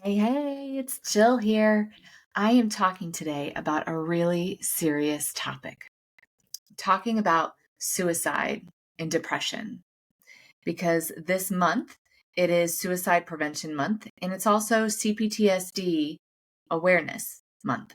Hey, hey, it's Jill here. I am talking today about a really serious topic, talking about suicide and depression, because this month it is Suicide Prevention Month and it's also CPTSD Awareness Month.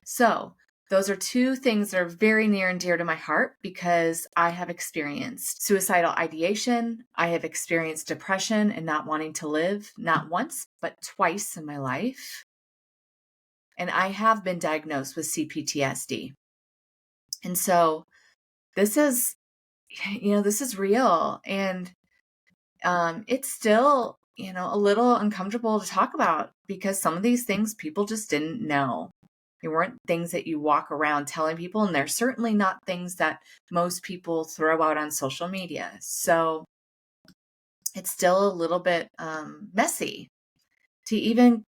So, those are two things that are very near and dear to my heart because I have experienced suicidal ideation. I have experienced depression and not wanting to live, not once, but twice in my life. And I have been diagnosed with CPTSD. And so this is, this is real. And it's still, a little uncomfortable to talk about because some of these things people just didn't know. They weren't things that you walk around telling people, and they're certainly not things that most people throw out on social media. So it's still a little bit messy to even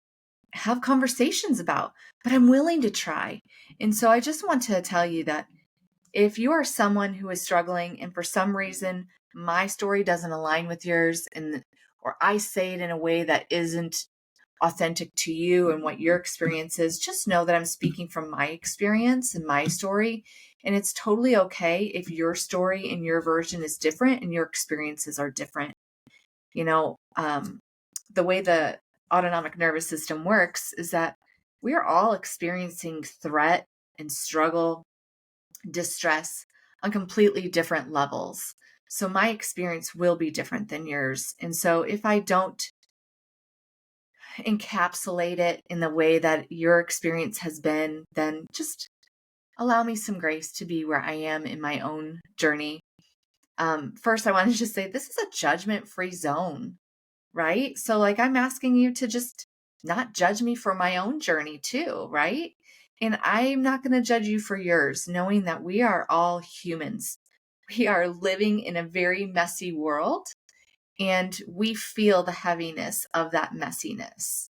have conversations about, but I'm willing to try. And so I just want to tell you that if you are someone who is struggling and for some reason my story doesn't align with yours or I say it in a way that isn't authentic to you and what your experience is, just know that I'm speaking from my experience and my story. And it's totally okay if your story and your version is different and your experiences are different. The way the autonomic nervous system works is that we are all experiencing threat and struggle, distress on completely different levels. So my experience will be different than yours. And so if I don't encapsulate it in the way that your experience has been, then just allow me some grace to be where I am in my own journey. First, I want to just say this is a judgment-free zone, right? So like I'm asking you to just not judge me for my own journey too, right? And I'm not going to judge you for yours, knowing that we are all humans. We are living in a very messy world, and we feel the heaviness of that messiness.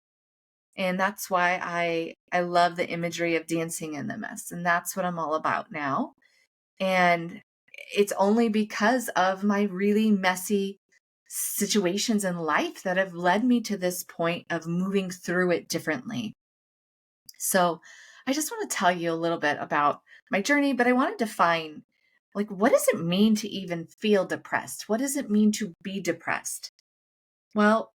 And that's why I love the imagery of dancing in the mess. And that's what I'm all about now. And it's only because of my really messy situations in life that have led me to this point of moving through it differently. So I just want to tell you a little bit about my journey, but I want to define, like, what does it mean to even feel depressed? What does it mean to be depressed? Well,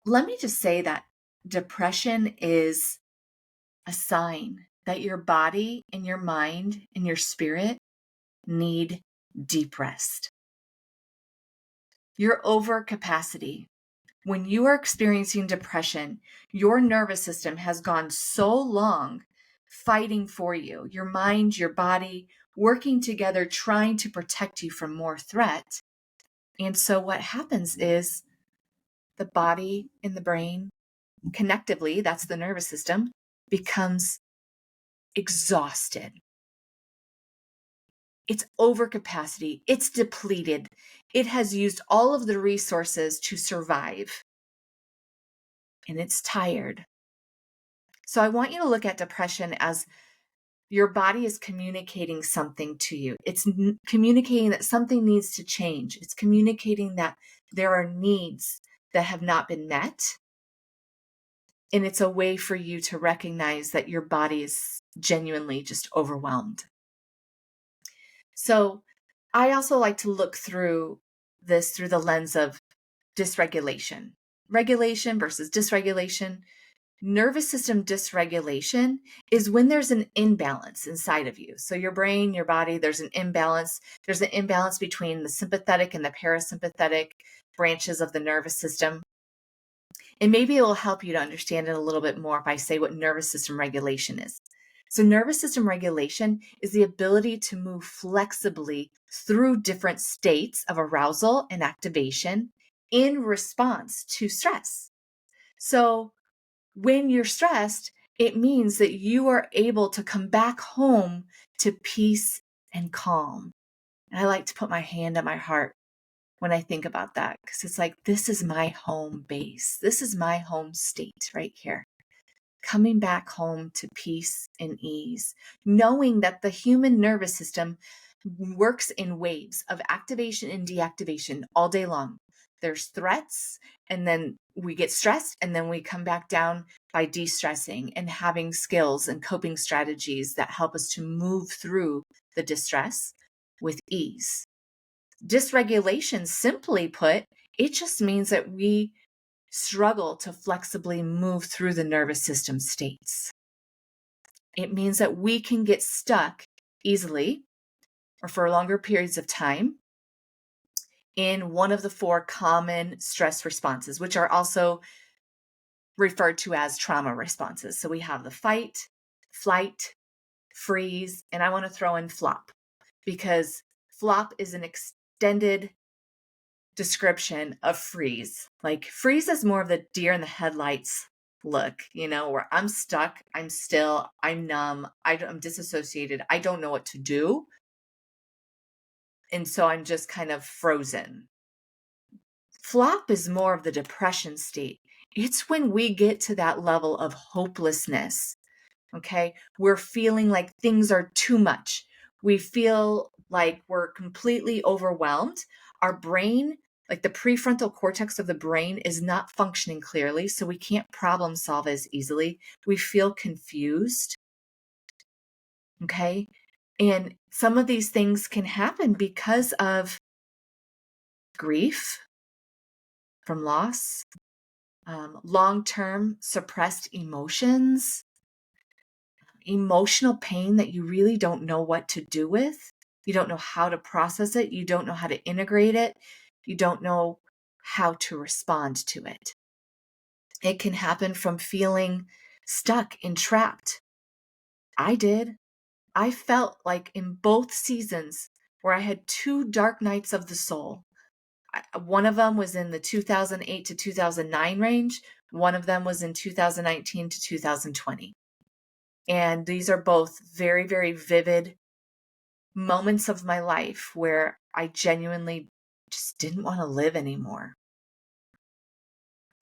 let me just say that depression is a sign that your body and your mind and your spirit need deep rest. Your overcapacity. When you are experiencing depression, your nervous system has gone so long fighting for you, your mind, your body, working together, trying to protect you from more threat. And so what happens is the body and the brain, connectively, that's the nervous system, becomes exhausted. It's overcapacity. It's depleted. It has used all of the resources to survive. And it's tired. So I want you to look at depression as your body is communicating something to you. It's communicating that something needs to change. It's communicating that there are needs that have not been met. And it's a way for you to recognize that your body is genuinely just overwhelmed. So I also like to look through this through the lens of dysregulation. Regulation versus dysregulation. Nervous system dysregulation is when there's an imbalance inside of you. So your brain, your body, there's an imbalance. There's an imbalance between the sympathetic and the parasympathetic branches of the nervous system. And maybe it will help you to understand it a little bit more if I say what nervous system regulation is. So nervous system regulation is the ability to move flexibly through different states of arousal and activation in response to stress. So when you're stressed, it means that you are able to come back home to peace and calm. And I like to put my hand on my heart when I think about that, because it's like, this is my home base. This is my home state right here. Coming back home to peace and ease, knowing that the human nervous system works in waves of activation and deactivation all day long. There's threats, and then we get stressed, and then we come back down by de-stressing and having skills and coping strategies that help us to move through the distress with ease. Dysregulation, simply put, it just means that we struggle to flexibly move through the nervous system states. It means that we can get stuck easily or for longer periods of time in one of the 4 common stress responses, which are also referred to as trauma responses. So we have the fight, flight, freeze, and I want to throw in flop, because flop is an extended description of freeze. Like, freeze is more of the deer in the headlights look, where I'm stuck, I'm still, I'm numb, I'm disassociated, I don't know what to do. And so I'm just kind of frozen. Flop is more of the depression state. It's when we get to that level of hopelessness. Okay. We're feeling like things are too much. We feel like we're completely overwhelmed. Our brain, like the prefrontal cortex of the brain, is not functioning clearly. So we can't problem solve as easily. We feel confused. Okay. And some of these things can happen because of grief from loss, long-term suppressed emotions, emotional pain that you really don't know what to do with. You don't know how to process it. You don't know how to integrate it. You don't know how to respond to it. It can happen from feeling stuck and trapped. I did. I felt like in both seasons where I had 2 dark nights of the soul. One of them was in the 2008 to 2009 range. One of them was in 2019 to 2020. And these are both very, very vivid moments of my life where I genuinely just didn't want to live anymore.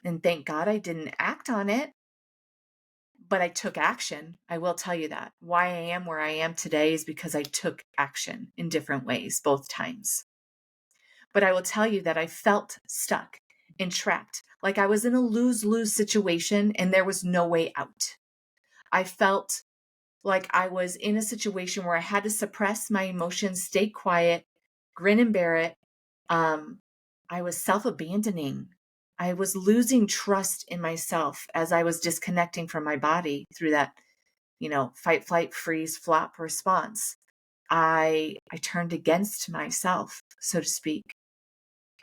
And thank God I didn't act on it, but I took action. I will tell you that. Why I am where I am today is because I took action in different ways, both times. But I will tell you that I felt stuck and trapped, like I was in a lose-lose situation and there was no way out. I felt like I was in a situation where I had to suppress my emotions, stay quiet, grin and bear it. I was self-abandoning. I was losing trust in myself as I was disconnecting from my body through that, fight, flight, freeze, flop response. I turned against myself, so to speak.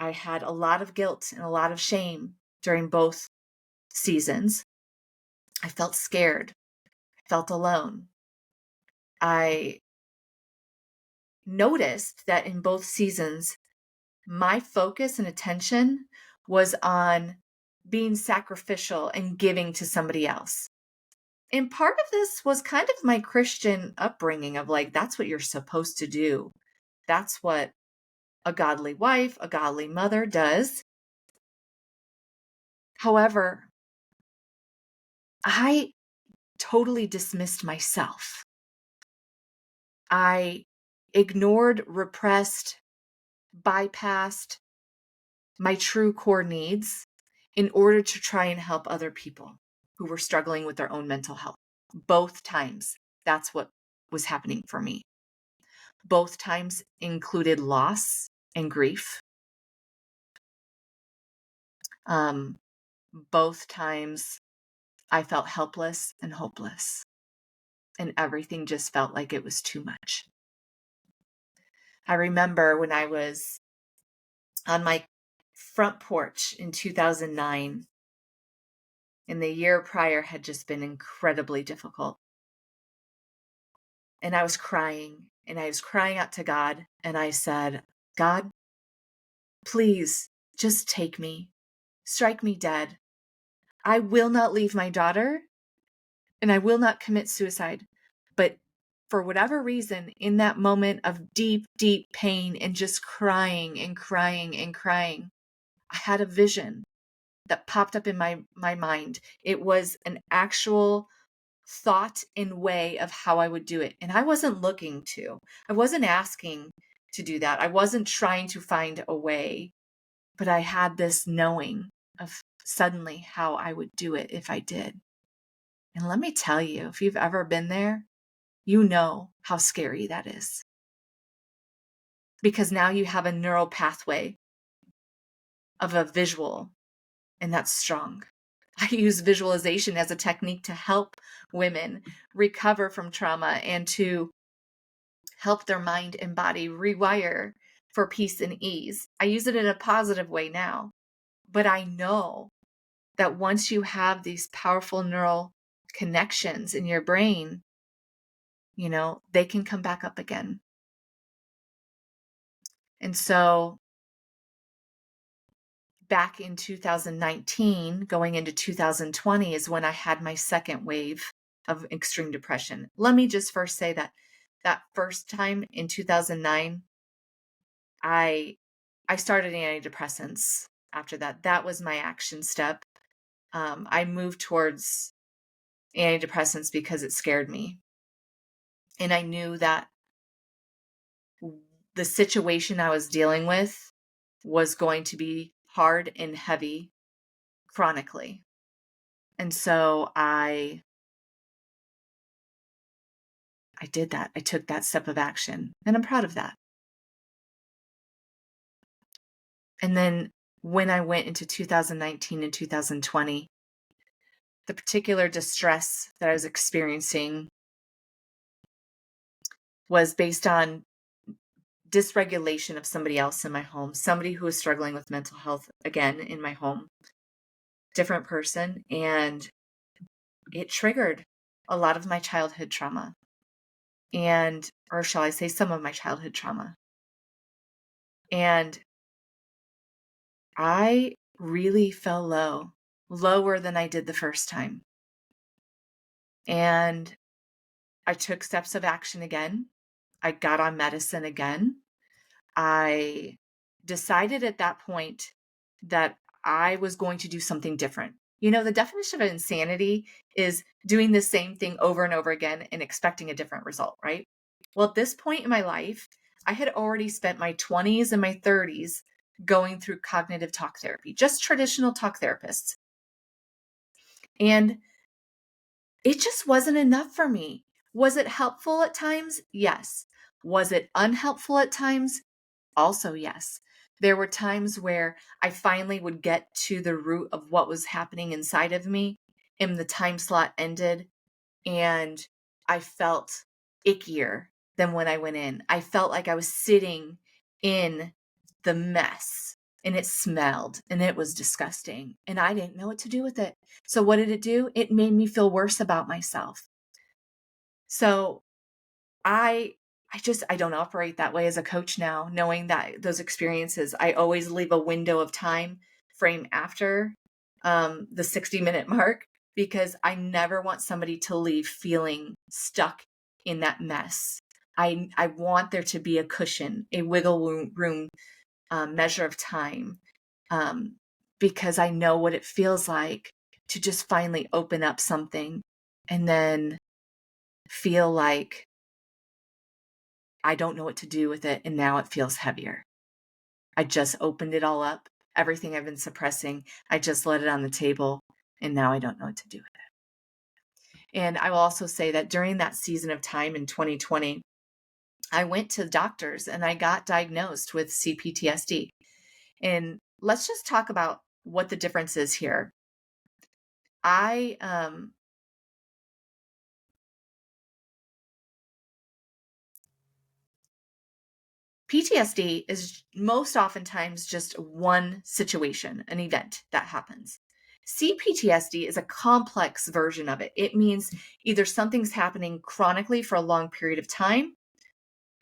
I had a lot of guilt and a lot of shame during both seasons. I felt scared. I felt alone. I noticed that in both seasons, my focus and attention was on being sacrificial and giving to somebody else. And part of this was kind of my Christian upbringing of like, that's what you're supposed to do. That's what a godly wife, a godly mother does. However, I totally dismissed myself. I ignored, repressed, bypassed my true core needs in order to try and help other people who were struggling with their own mental health. Both times, that's what was happening for me. Both times included loss and grief. Both times I felt helpless and hopeless, and everything just felt like it was too much. I remember when I was on my front porch in 2009, and the year prior had just been incredibly difficult. And I was crying, and I was crying out to God, and I said, God, please just take me, strike me dead. I will not leave my daughter, and I will not commit suicide. But for whatever reason, in that moment of deep, deep pain and just crying and crying and crying, I had a vision that popped up in my mind. It was an actual thought and way of how I would do it. And I wasn't looking to. I wasn't asking to do that. I wasn't trying to find a way. But I had this knowing of suddenly how I would do it if I did. And let me tell you, if you've ever been there, you know how scary that is. Because now you have a neural pathway of a visual, and that's strong. I use visualization as a technique to help women recover from trauma and to help their mind and body rewire for peace and ease. I use it in a positive way now, but I know that once you have these powerful neural connections in your brain, they can come back up again. And so back in 2019, going into 2020 is when I had my second wave of extreme depression. Let me just first say that first time in 2009, I started antidepressants after that. That was my action step. I moved towards antidepressants because it scared me. And I knew that the situation I was dealing with was going to be hard and heavy chronically. And so I did that. I took that step of action, and I'm proud of that. And then when I went into 2019 and 2020, the particular distress that I was experiencing was based on dysregulation of somebody else in my home, somebody who was struggling with mental health again in my home, different person. And it triggered a lot of my childhood trauma, or shall I say some of my childhood trauma. And I really fell lower than I did the first time. And I took steps of action again. I got on medicine again. I decided at that point that I was going to do something different. The definition of insanity is doing the same thing over and over again and expecting a different result, right? Well, at this point in my life, I had already spent my 20s and my 30s going through cognitive talk therapy, just traditional talk therapists. And it just wasn't enough for me. Was it helpful at times? Yes. Was it unhelpful at times? Also, yes. There were times where I finally would get to the root of what was happening inside of me, and the time slot ended, and I felt ickier than when I went in. I felt like I was sitting in the mess, and it smelled, and it was disgusting, and I didn't know what to do with it. So what did it do? It made me feel worse about myself. So I don't operate that way as a coach now, knowing that those experiences, I always leave a window of time frame after the 60-minute mark, because I never want somebody to leave feeling stuck in that mess. I want there to be a cushion, a wiggle room measure of time, because I know what it feels like to just finally open up something and then feel like I don't know what to do with it, and now it feels heavier. I just opened it all up. Everything I've been suppressing, I just let it on the table, and now I don't know what to do with it. And I will also say that during that season of time in 2020, I went to doctors and I got diagnosed with CPTSD. And let's just talk about what the difference is here. PTSD is most oftentimes just one situation, an event that happens. CPTSD is a complex version of it. It means either something's happening chronically for a long period of time,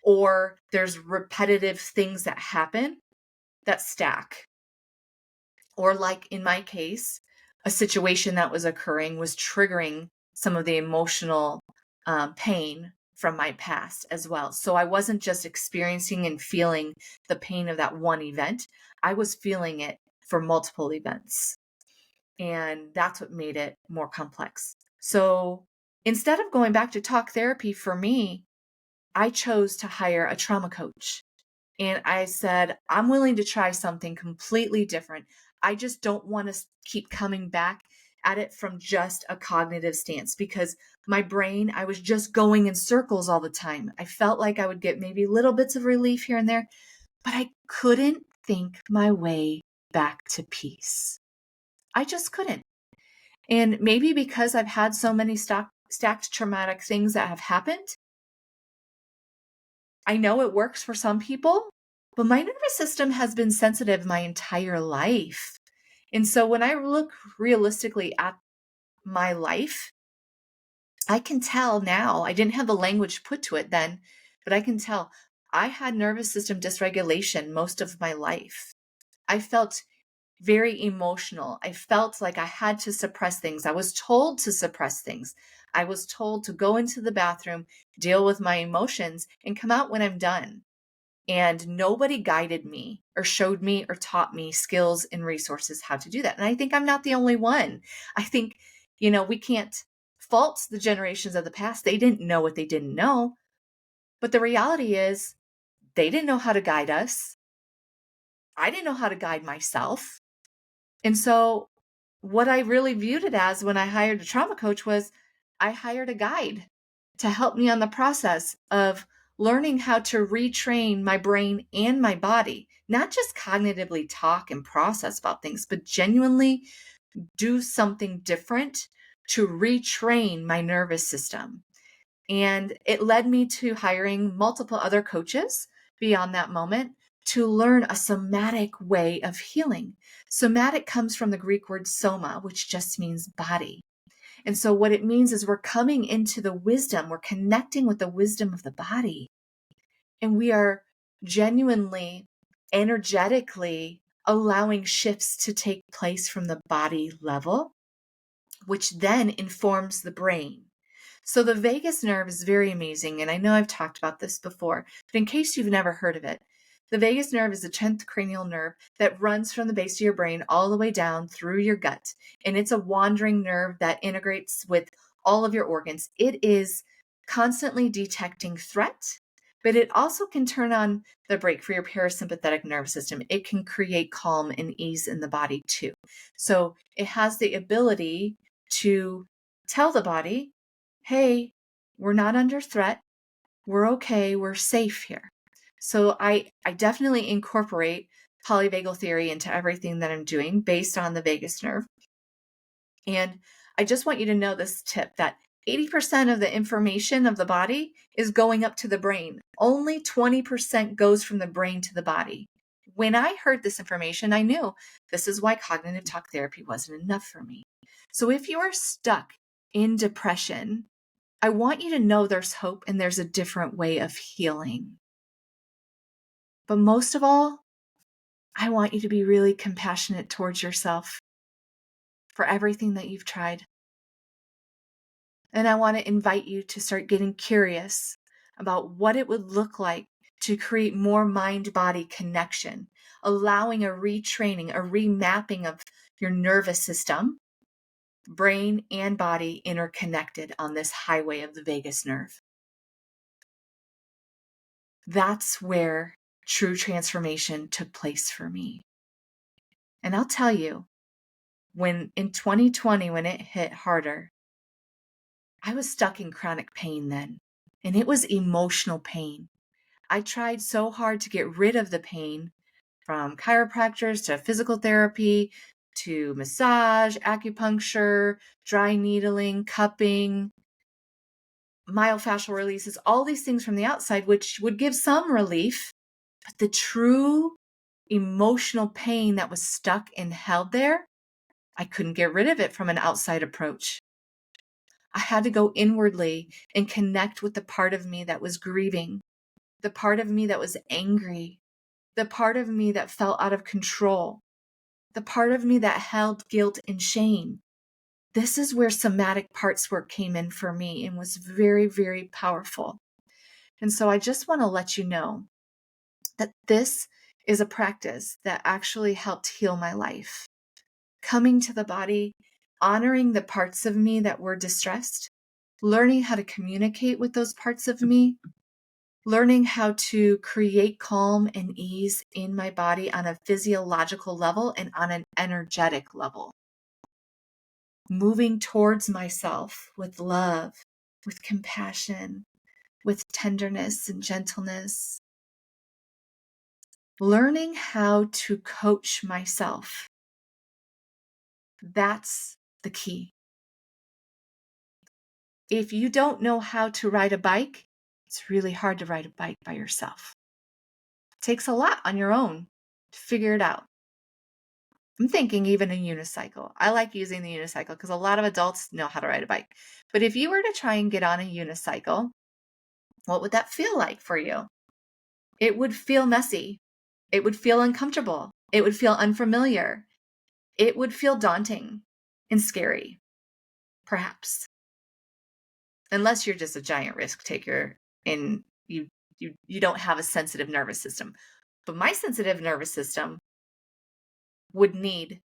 or there's repetitive things that happen that stack. Or like in my case, a situation that was occurring was triggering some of the emotional pain from my past as well. So I wasn't just experiencing and feeling the pain of that one event. I was feeling it for multiple events. And that's what made it more complex. So instead of going back to talk therapy, for me, I chose to hire a trauma coach. And I said, I'm willing to try something completely different. I just don't want to keep coming back at it from just a cognitive stance, because my brain, I was just going in circles all the time. I felt like I would get maybe little bits of relief here and there, but I couldn't think my way back to peace. I just couldn't. And maybe because I've had so many stacked traumatic things that have happened, I know it works for some people, but my nervous system has been sensitive my entire life. And so when I look realistically at my life, I can tell now, I didn't have the language put to it then, but I can tell I had nervous system dysregulation most of my life. I felt very emotional. I felt like I had to suppress things. I was told to suppress things. I was told to go into the bathroom, deal with my emotions, and come out when I'm done. And nobody guided me or showed me or taught me skills and resources how to do that. And I think I'm not the only one. I think, we can't fault the generations of the past. They didn't know what they didn't know. But the reality is, they didn't know how to guide us. I didn't know how to guide myself. And so what I really viewed it as when I hired a trauma coach was I hired a guide to help me on the process of learning how to retrain my brain and my body, not just cognitively talk and process about things, but genuinely do something different to retrain my nervous system. And it led me to hiring multiple other coaches beyond that moment to learn a somatic way of healing. Somatic comes from the Greek word soma, which just means body. And so what it means is we're coming into the wisdom, we're connecting with the wisdom of the body. And we are genuinely, energetically allowing shifts to take place from the body level, which then informs the brain. So the vagus nerve is very amazing, and I know I've talked about this before, but in case you've never heard of it, the vagus nerve is the 10th cranial nerve that runs from the base of your brain all the way down through your gut, and it's a wandering nerve that integrates with all of your organs. It is constantly detecting threat, but it also can turn on the brake for your parasympathetic nervous system. It can create calm and ease in the body too. So it has the ability to tell the body, hey, we're not under threat. We're okay. We're safe here. So I definitely incorporate polyvagal theory into everything that I'm doing based on the vagus nerve. And I just want you to know this tip that 80% of the information of the body is going up to the brain. Only 20% goes from the brain to the body. When I heard this information, I knew this is why cognitive talk therapy wasn't enough for me. So if you are stuck in depression, I want you to know there's hope and there's a different way of healing. But most of all, I want you to be really compassionate towards yourself for everything that you've tried. And I want to invite you to start getting curious about what it would look like to create more mind-body connection, allowing a retraining, a remapping of your nervous system, brain and body interconnected on this highway of the vagus nerve. That's where true transformation took place for me. And I'll tell you, when in 2020, when it hit harder, I was stuck in chronic pain then, and it was emotional pain. I tried so hard to get rid of the pain, from chiropractors to physical therapy to massage, acupuncture, dry needling, cupping, myofascial releases, all these things from the outside, which would give some relief. But the true emotional pain that was stuck and held there, I couldn't get rid of it from an outside approach. I had to go inwardly and connect with the part of me that was grieving, the part of me that was angry, the part of me that felt out of control, the part of me that held guilt and shame. This is where somatic parts work came in for me and was very, very powerful. And so I just want to let you know that this is a practice that actually helped heal my life. Coming to the body, honoring the parts of me that were distressed, learning how to communicate with those parts of me, learning how to create calm and ease in my body on a physiological level and on an energetic level. Moving towards myself with love, with compassion, with tenderness and gentleness. Learning how to coach myself. That's the key. If you don't know how to ride a bike, it's really hard to ride a bike by yourself. It takes a lot on your own to figure it out. I'm thinking even a unicycle. I like using the unicycle because a lot of adults know how to ride a bike. But if you were to try and get on a unicycle, what would that feel like for you? It would feel messy. It would feel uncomfortable. It would feel unfamiliar. It would feel daunting and scary, perhaps. Unless you're just a giant risk taker and you don't have a sensitive nervous system. But my sensitive nervous system would need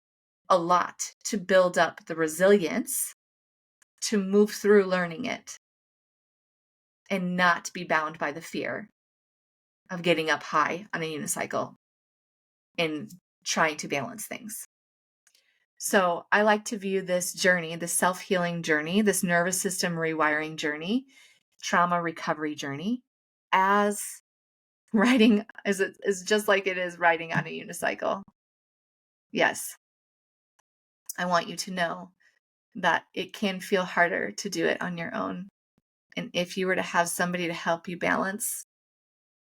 a lot to build up the resilience to move through learning it and not be bound by the fear of getting up high on a unicycle and trying to balance things. So I like to view this journey, this self-healing journey, this nervous system rewiring journey, trauma recovery journey, as riding, is just like it is riding on a unicycle. Yes, I want you to know that it can feel harder to do it on your own. And if you were to have somebody to help you balance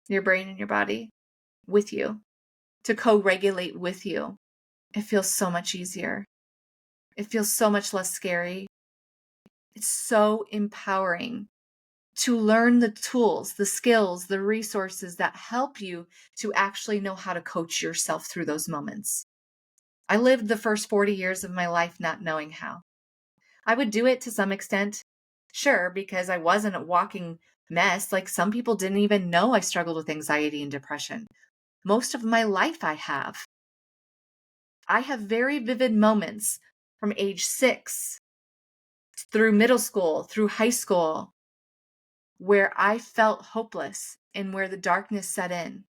your brain and your body with you, to co-regulate with you, it feels so much easier. It feels so much less scary. It's so empowering to learn the tools, the skills, the resources that help you to actually know how to coach yourself through those moments. I lived the first 40 years of my life not knowing how. I would do it to some extent, sure, because I wasn't a walking mess. Like some people didn't even know I struggled with anxiety and depression. Most of my life I have. I have very vivid moments from age 6 through middle school, through high school, where I felt hopeless and where the darkness set in.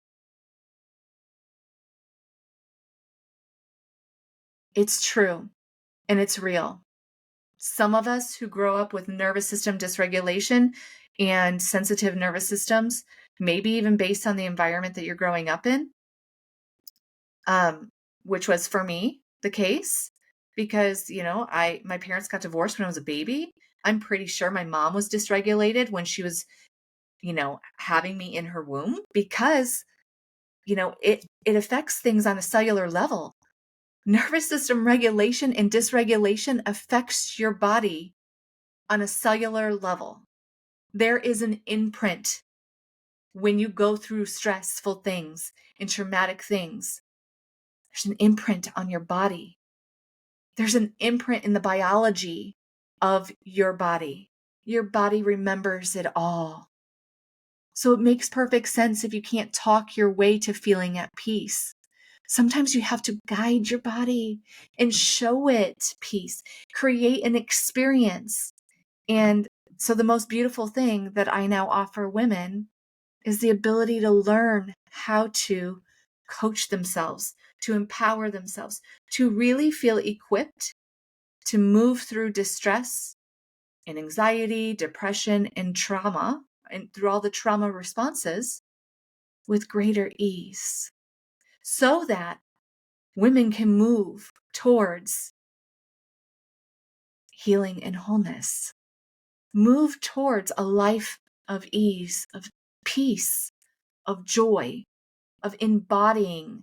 It's true and it's real. Some of us who grow up with nervous system dysregulation and sensitive nervous systems, maybe even based on the environment that you're growing up in, which was for me the case because, my parents got divorced when I was a baby. I'm pretty sure my mom was dysregulated when she was, having me in her womb because, it affects things on a cellular level. Nervous system regulation and dysregulation affects your body on a cellular level. There is an imprint when you go through stressful things and traumatic things. There's an imprint on your body. There's an imprint in the biology of your body. Your body remembers it all. So it makes perfect sense if you can't talk your way to feeling at peace. Sometimes you have to guide your body and show it peace, create an experience. And so the most beautiful thing that I now offer women is the ability to learn how to coach themselves, to empower themselves, to really feel equipped to move through distress and anxiety, depression, and trauma, and through all the trauma responses with greater ease, so that women can move towards healing and wholeness, move towards a life of ease, of peace, of joy, of embodying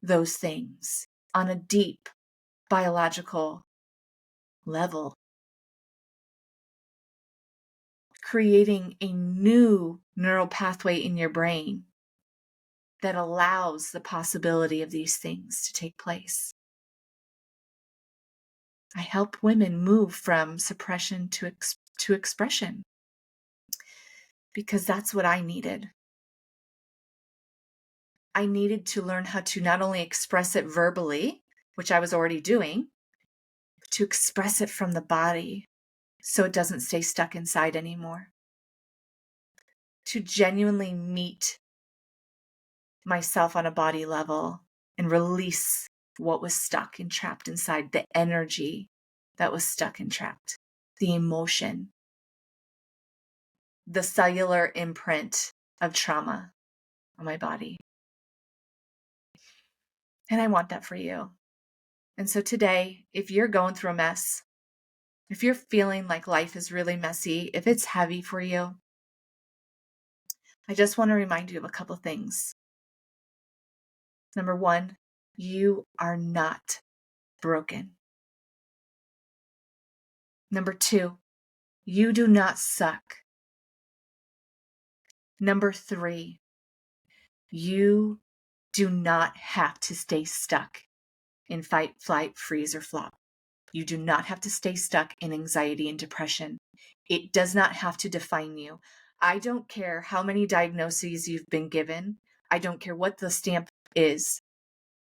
those things on a deep biological level, creating a new neural pathway in your brain that allows the possibility of these things to take place. I help women move from suppression to expression because that's what I needed. I needed to learn how to not only express it verbally, which I was already doing, but to express it from the body so it doesn't stay stuck inside anymore. to genuinely meet myself on a body level and release what was stuck and trapped inside, the energy that was stuck and trapped, the emotion, the cellular imprint of trauma on my body. And I want that for you. And so today, if you're going through a mess, if you're feeling like life is really messy, if it's heavy for you, I just want to remind you of a couple things. Number one, you are not broken. Number two, you do not suck. Number three, you do not have to stay stuck in fight, flight, freeze, or flop. You do not have to stay stuck in anxiety and depression. It does not have to define you. I don't care how many diagnoses you've been given. I don't care what the stamp is.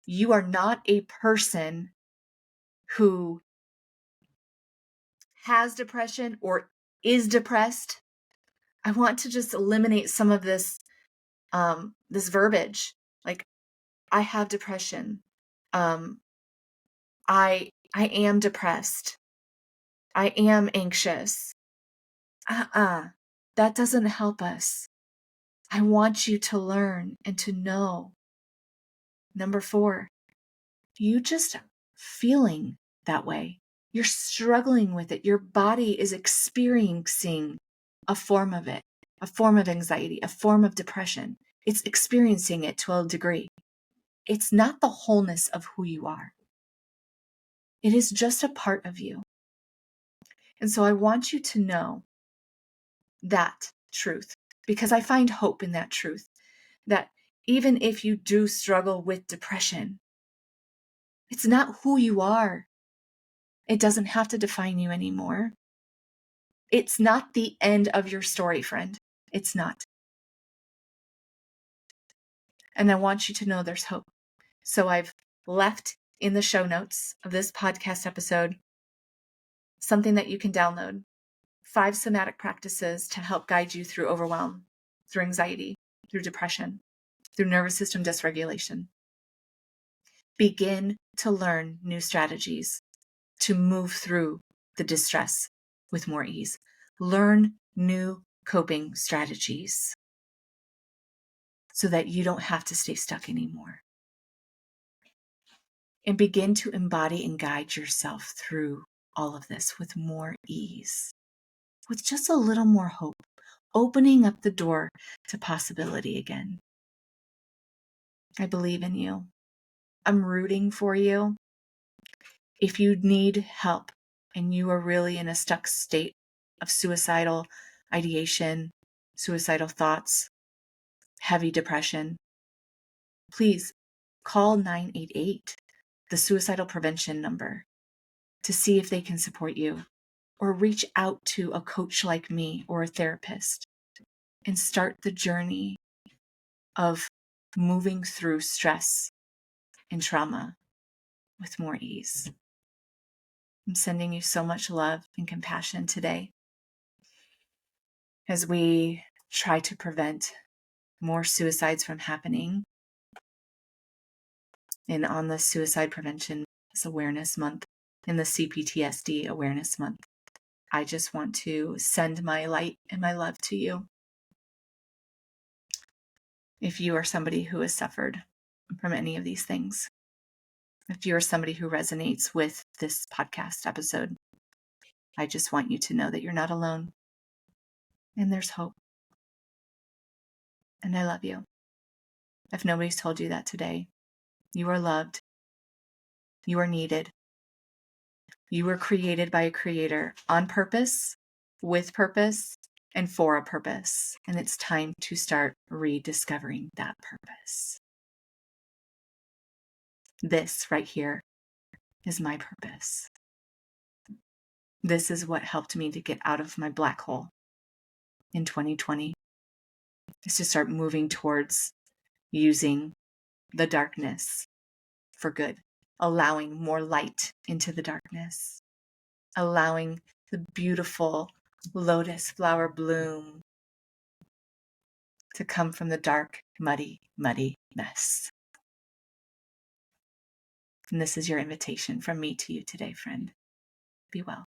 You are not a person who has depression or is depressed. I want to just eliminate some of this this verbiage. Like, I have depression. I am depressed. I am anxious. That doesn't help us. I want you to learn and to know. Number 4, you just feeling that way. You're struggling with it. Your body is experiencing a form of it, a form of anxiety, a form of depression. It's experiencing it to a degree. It's not the wholeness of who you are. It is just a part of you. And so I want you to know that truth, because I find hope in that truth, that even if you do struggle with depression, it's not who you are. It doesn't have to define you anymore. It's not the end of your story, friend. It's not. And I want you to know there's hope. So I've left in the show notes of this podcast episode something that you can download. 5 somatic practices to help guide you through overwhelm, through anxiety, through depression, through nervous system dysregulation. Begin to learn new strategies to move through the distress with more ease. Learn new coping strategies so that you don't have to stay stuck anymore. And begin to embody and guide yourself through all of this with more ease, with just a little more hope, opening up the door to possibility again. I believe in you. I'm rooting for you. If you need help and you are really in a stuck state of suicidal ideation, suicidal thoughts, heavy depression, please call 988, the suicidal prevention number, to see if they can support you, or reach out to a coach like me or a therapist and start the journey of moving through stress and trauma with more ease. I'm sending you so much love and compassion today as we try to prevent more suicides from happening. And on the Suicide Prevention Awareness Month and the CPTSD Awareness Month, I just want to send my light and my love to you. If you are somebody who has suffered from any of these things, if you are somebody who resonates with this podcast episode, I just want you to know that you're not alone and there's hope. And I love you. If nobody's told you that today, you are loved. You are needed. You were created by a creator on purpose, with purpose, and for a purpose. And it's time to start rediscovering that purpose. This right here is my purpose. This is what helped me to get out of my black hole in 2020, is to start moving towards using the darkness for good, allowing more light into the darkness, allowing the beautiful lotus flower bloom to come from the dark, muddy, muddy mess. And this is your invitation from me to you today, friend. Be well.